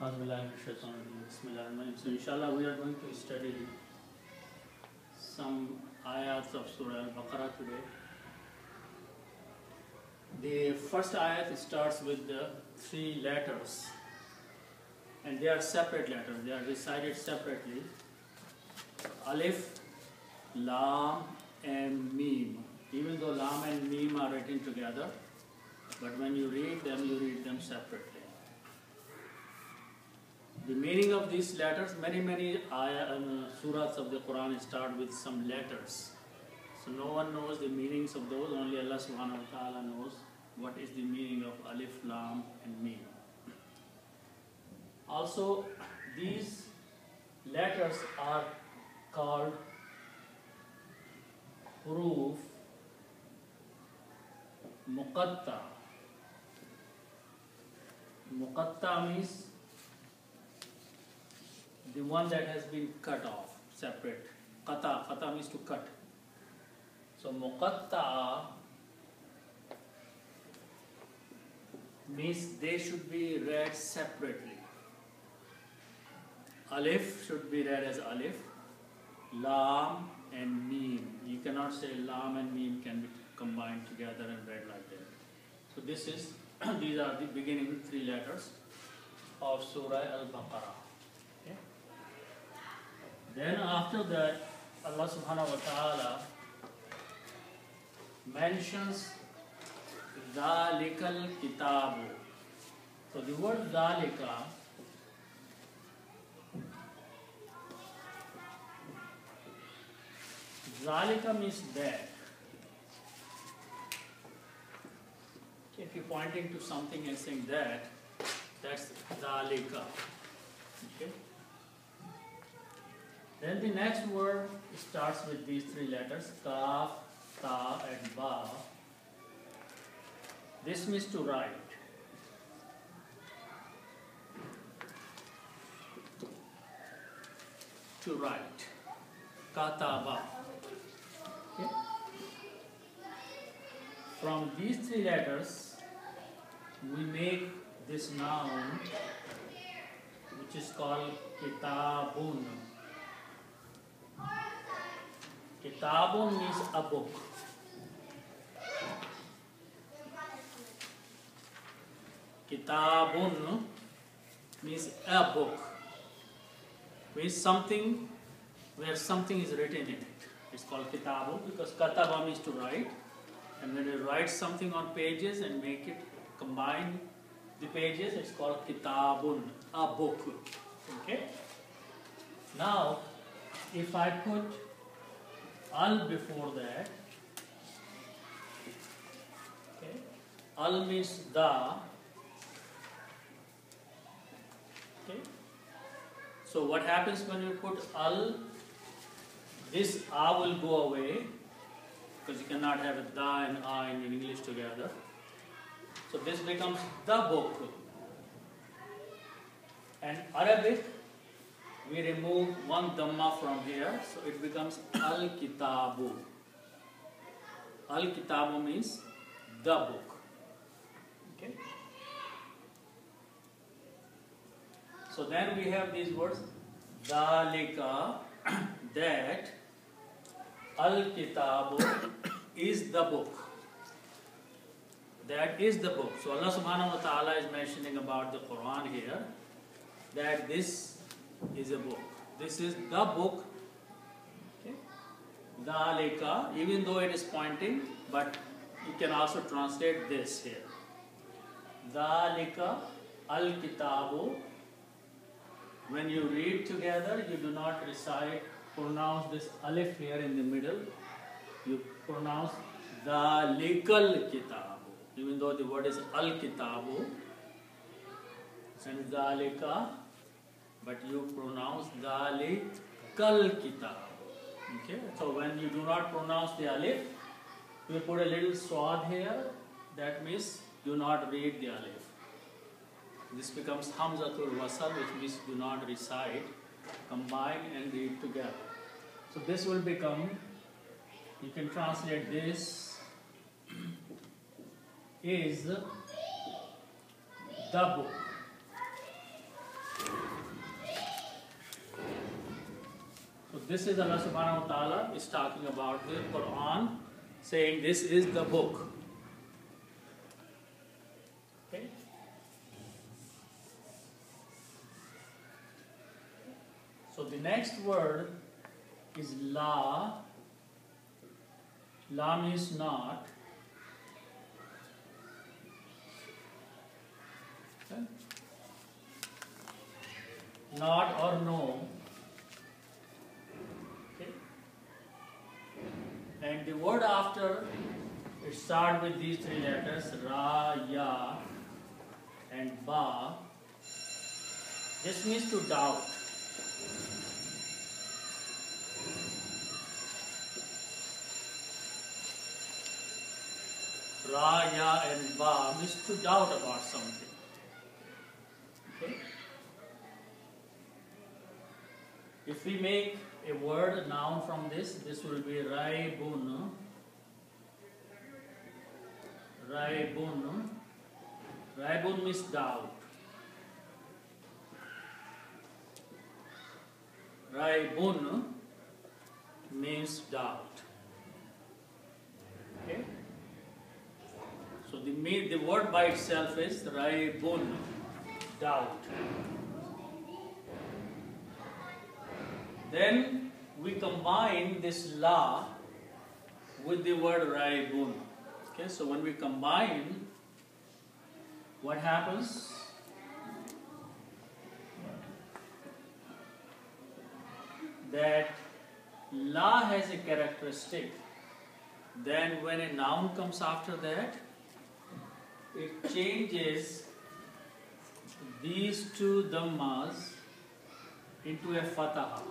So inshallah we are going to study some ayats of Surah Al-Baqarah today. The first ayat starts with the three letters, and they are separate letters. They are recited separately. Alif, Lam and Mim. Even though Lam and Mim are written together, but when you read them separately. The meaning of these letters, many surahs of the Quran start with some letters. So no one knows the meanings of those, only Allah subhanahu wa ta'ala knows what is the meaning of Alif, Lam and Mim. Also, these letters are called huruf muqatta. Muqatta means the one that has been cut off, separate. Qata means to cut. So muqatta means they should be read separately. Alif should be read as Alif, Lam and Mim. You cannot say Lam and Mim can be combined together and read like that. So these are the beginning three letters of Surah Al-Baqarah. Okay? Then after that, Allah subhanahu wa ta'ala mentions Zalikal Kitabu. So the word Zalika means that. If you're pointing to something and saying that, that's Zalika. Okay? Then the next word starts with these three letters, Kaf, Ta and Ba. This means to write. To write. Kataba. Okay? From these three letters, we make this noun, which is called Kitabun. Kitabun means a book. Kitabun means a book. Means something where something is written in it. It's called Kitabun because Kataba means to write. And when you write something on pages and make it combine the pages, it's called Kitabun, a book. Okay? Now, if I put al before that, okay, al means the. Okay? So what happens when you put al? This a will go away because you cannot have a da and a in English together. So this becomes the book. And Arabic, we remove one dhamma from here, so it becomes al-kitabu. Al-kitabu means the book. Okay? So then we have these words, Dalika, that al-kitabu is the book. That is the book. So Allah subhanahu wa ta'ala is mentioning about the Quran here, that this is a book. This is the book. Okay? Dalika, even though it is pointing, but you can also translate this here. Dalika al-kitabu. When you read together, you do not pronounce this alif here in the middle. You pronounce Dalikal Kitabu. Even though the word is al-kitabu and Dalika, but you pronounce Dalikal Kitabu. Okay? So when you do not pronounce the alif, you put a little swad here. That means do not read the alif. This becomes Hamzatul Wasal, which means do not recite, combine and read together. So this will become, you can translate this is the book. this is Allah subhanahu wa ta'ala is talking about the Quran, saying this is the book. Okay? So the next word is la. La means not. Okay? Not or no. Okay? And the word after, it starts with these three letters, ra, ya, and ba. This means to doubt. Ra, ya, and ba means to doubt about something. Okay? If we make a word, a noun from this will be raibun. Raibun. Raibun means doubt. Raibun means doubt. Okay? So the word by itself is raibun, doubt. Then we combine this la with the word raibun. Okay, so when we combine, what happens? That la has a characteristic. Then when a noun comes after that, it changes these two dhammas into a fataha.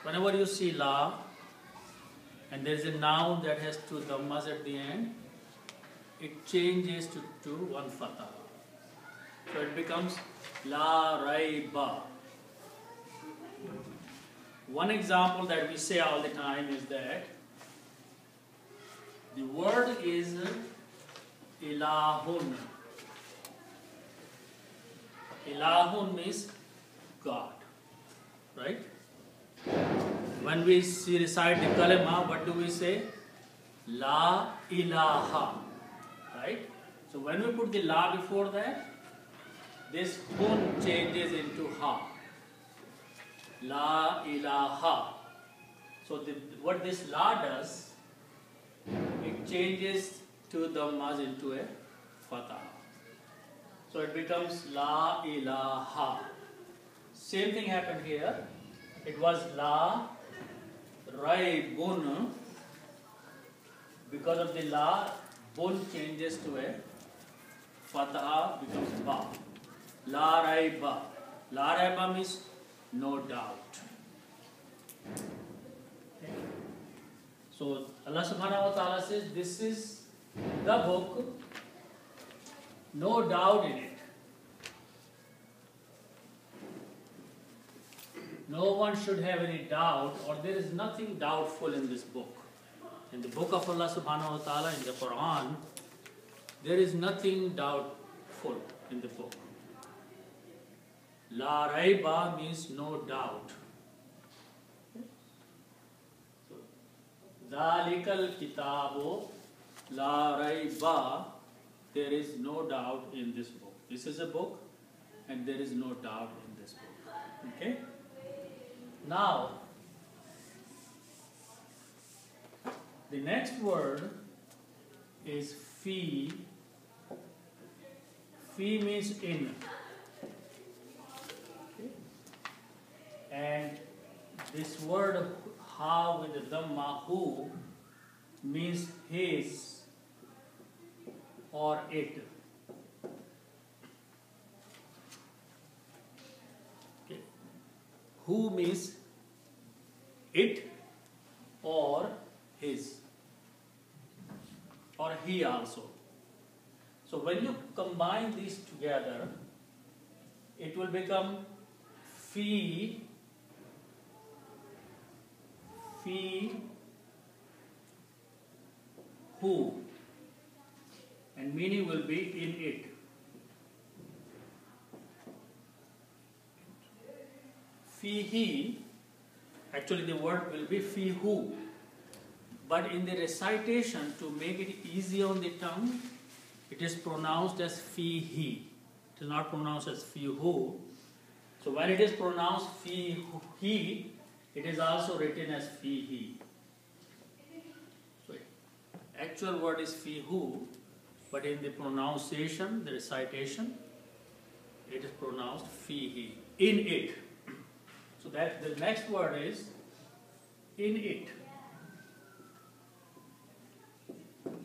Whenever you see la and there is a noun that has two dhammas at the end, it changes to one fataha. So it becomes la raiba. One example that we say all the time is that the word is ilahun. Ilahun means God, right? When we recite the kalima, what do we say? La ilaha, right? So when we put the la before that, this hun changes into ha. La ilaha. So what this la does, it changes two dhammas into a fatah. So it becomes la ilaha. Same thing happened here. It was la raibun. Because of the la, bun changes to a fatah, becomes ba. La raiba. La raiba means no doubt. Okay. So Allah subhanahu wa ta'ala says this is the book, no doubt in it. No one should have any doubt, or there is nothing doubtful in this book. In the book of Allah subhanahu wa ta'ala, in the Quran, there is nothing doubtful in the book. La raiba means no doubt. Dhalikal kitabu la raiba, there is no doubt in this book. This is a book and there is no doubt in this book. Okay? Now, the next word is fi. Fi means in. And this word ha with the dhamma hu means his or it. Okay. Who means it or his or he also. So when you combine these together, it will become fi who, and meaning will be in it. fihi, actually the word will be fihu. But in the recitation, to make it easy on the tongue, it is pronounced as fihi. It is not pronounced as fihu. So when it is pronounced fihi, it is also written as fihi. So actual word is fihu, but in the pronunciation, the recitation, it is pronounced fihi. In it. So that the next word is in it.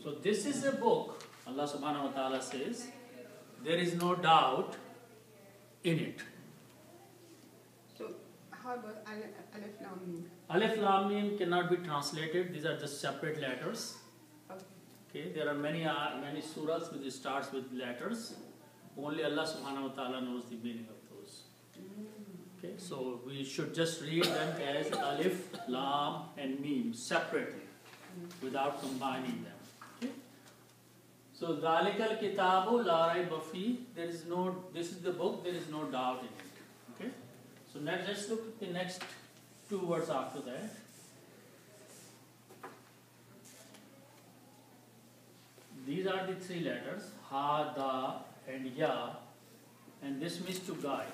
So this is a book, Allah subhanahu wa ta'ala says, there is no doubt in it. So how about Alif Lam Mim? Alif Lam Mim cannot be translated, these are just separate letters. Okay, there are many surahs which starts with letters. Only Allah subhanahu wa ta'ala knows the meaning of those. Okay, so we should just read them as Alif, Lam and Mim separately without combining them. Okay? So Dhalikal Kitabu La Raiba Fi, this is the book, there is no doubt in it. Okay? So next, let's look at the next two words after that. These are the three letters, Ha, Da and Ya, and this means to guide.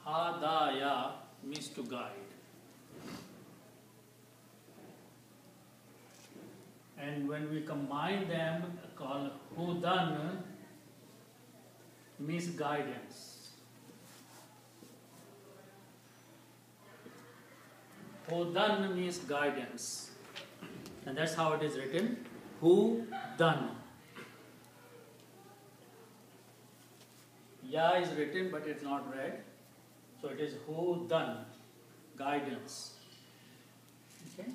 Ha, Da, Ya means to guide. And when we combine them, called Hudan means guidance. Hudan means guidance. And that's how it is written. Hudan. Ya is written but it's not read. So it is Hudan. Guidance. Okay?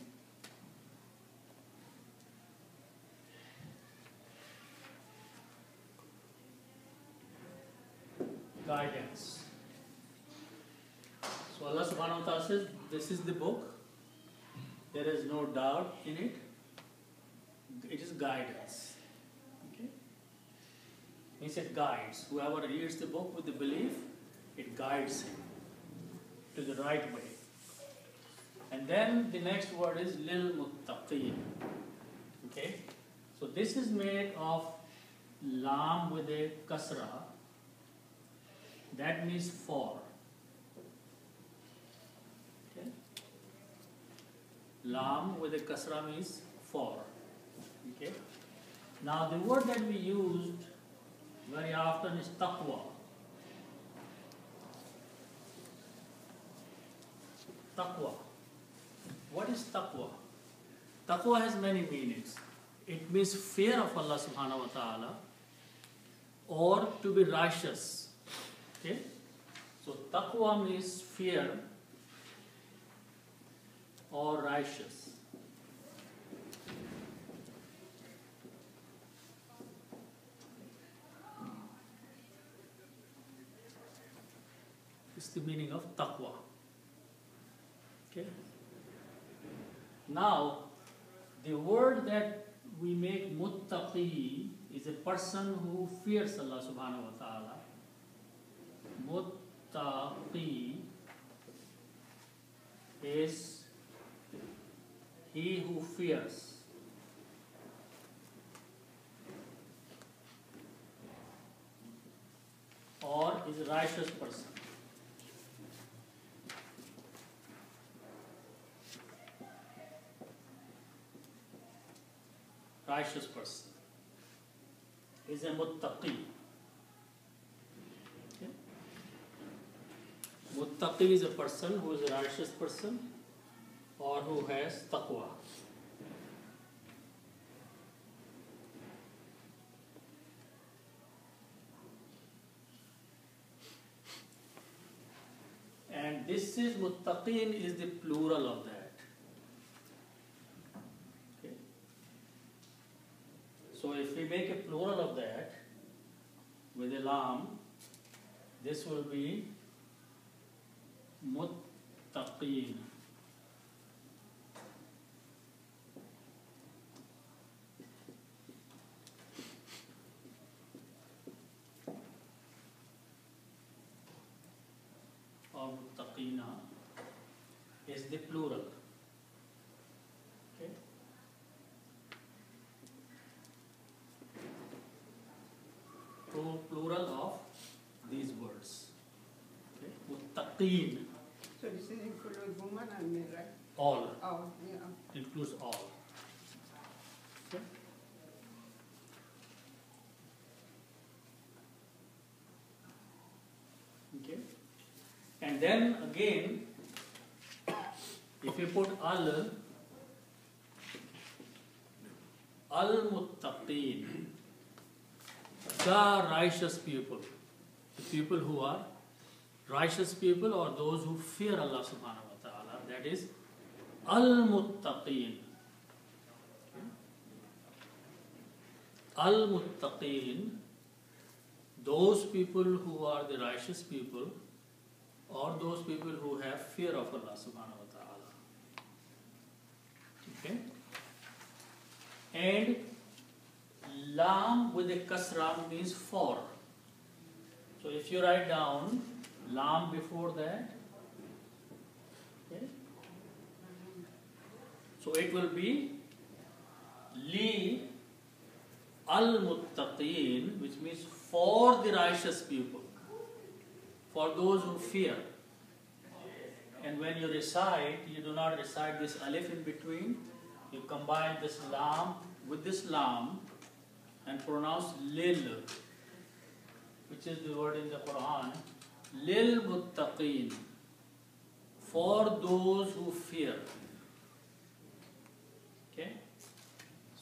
Guidance. So Allah subhanahu wa ta'ala says, this is the book. There is no doubt in it. It is guidance. Okay? Means it guides. Whoever reads the book with the belief, it guides him to the right way. And then the next word is lil muttaqeen. Okay? So this is made of lam with a kasra. That means for. Okay? Lam with a kasra means for. Okay? Now the word that we used very often is taqwa. Taqwa. What is taqwa? Taqwa has many meanings. It means fear of Allah subhanahu wa ta'ala or to be righteous. Okay? So taqwa means fear or righteous. It's the meaning of taqwa. Okay? Now, the word that we make muttaqi is a person who fears Allah subhanahu wa ta'ala. Muttaqi is he who fears. Or is a righteous person. Righteous person is a muttaqi. Okay? Muttaqi is a person who is a righteous person or who has taqwa. And this is muttaqin is the plural of that. So if we make a plural of that with a lam, this will be muttaqeen. is the plural. Okay. Plural of these words. Okay. Muttaqeen. So this includes woman and men, right? All. Oh, yeah. Includes all. Okay. Okay. And then again, if you put al-muttaqeen, the righteous people, the people who are righteous people or those who fear Allah subhanahu wa ta'ala, that is al-muttaqeen. Al-muttaqeen, those people who are the righteous people or those people who have fear of Allah subhanahu wa ta'ala. Okay? And lam with a kasra means for. So if you write down lam before that, okay, so it will be li al-muttaqeen, which means for the righteous people, for those who fear. And when you recite, you do not recite this alif in between. You combine this lam with this lam and pronounce lil, which is the word in the Quran, lil muttaqeen, for those who fear. Okay?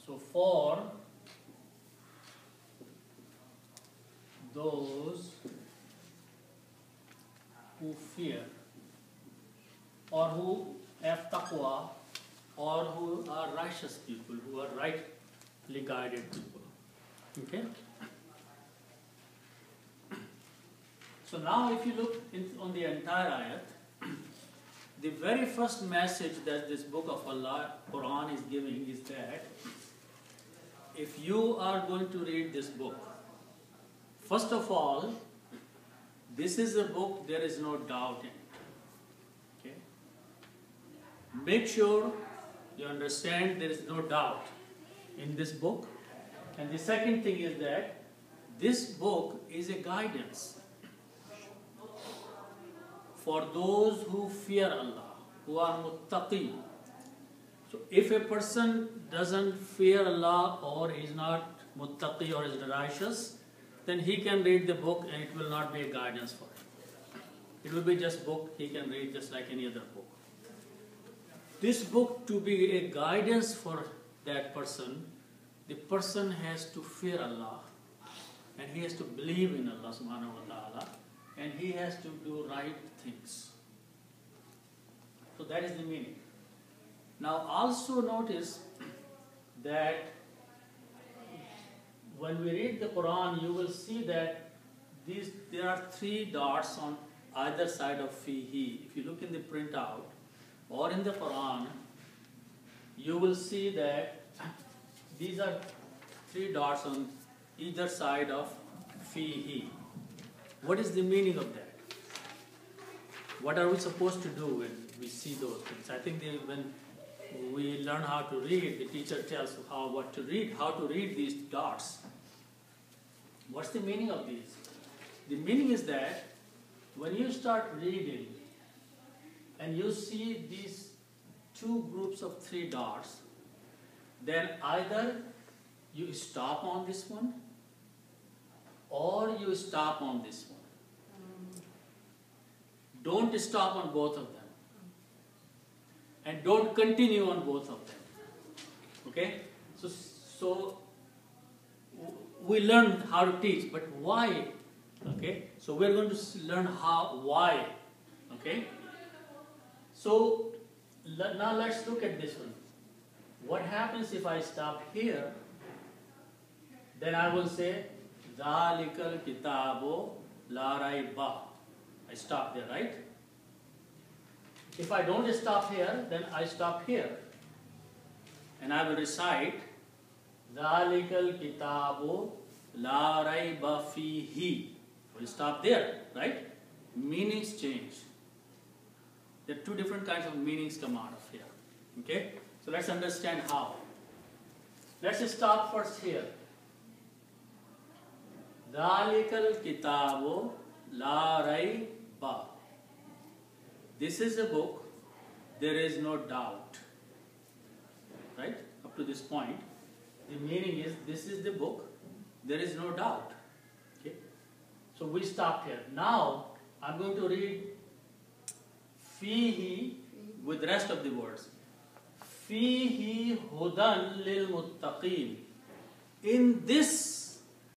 So for those who fear or who have taqwa or who are righteous people, who are rightly guided people. Okay? So now if you look on the entire ayat, the very first message that this book of Allah, Quran, is giving is that if you are going to read this book, first of all, this is a book there is no doubt in. Okay? Make sure you understand there is no doubt in this book. And the second thing is that this book is a guidance for those who fear Allah, who are muttaqi. So if a person doesn't fear Allah or is not muttaqi or is righteous, then he can read the book and it will not be a guidance for him. It will be just book he can read just like any other book. This book to be a guidance for that person, the person has to fear Allah and he has to believe in Allah subhanahu wa ta'ala and he has to do right things. So that is the meaning. Now also notice that when we read the Quran, you will see that there are 3 dots on either side of fihi. If you look in the printout or in the Quran, you will see that these are 3 dots on either side of fihi. What is the meaning of that? What are we supposed to do when we see those things? I think when we learn how to read, the teacher tells what to read, how to read these dots. What's the meaning of these? The meaning is that when you start reading and you see these 2 groups of 3 dots, then either you stop on this one or you stop on this one. Don't stop on both of them. And don't continue on both of them. Okay? So we learn how to teach, but why? Okay? So we're going to learn why. Okay? So now let's look at this one. What happens if I stop here? Then I will say, Dhalikal kitabo la raiba. I stop there, right? If I don't stop here, then I stop here. And I will recite, Dhalikal kitabo la raiba fihi. We'll stop there, right? Meanings change. There are two different kinds of meanings come out of here. Okay? So let's understand how. Let's start first here. Dhalikal kitabo la raiba. This is a book, there is no doubt. Right? Up to this point, the meaning is this is the book, there is no doubt. Okay? So we stopped here. Now I'm going to read fihi with the rest of the words. Fihi hudan lil muttaqin. In this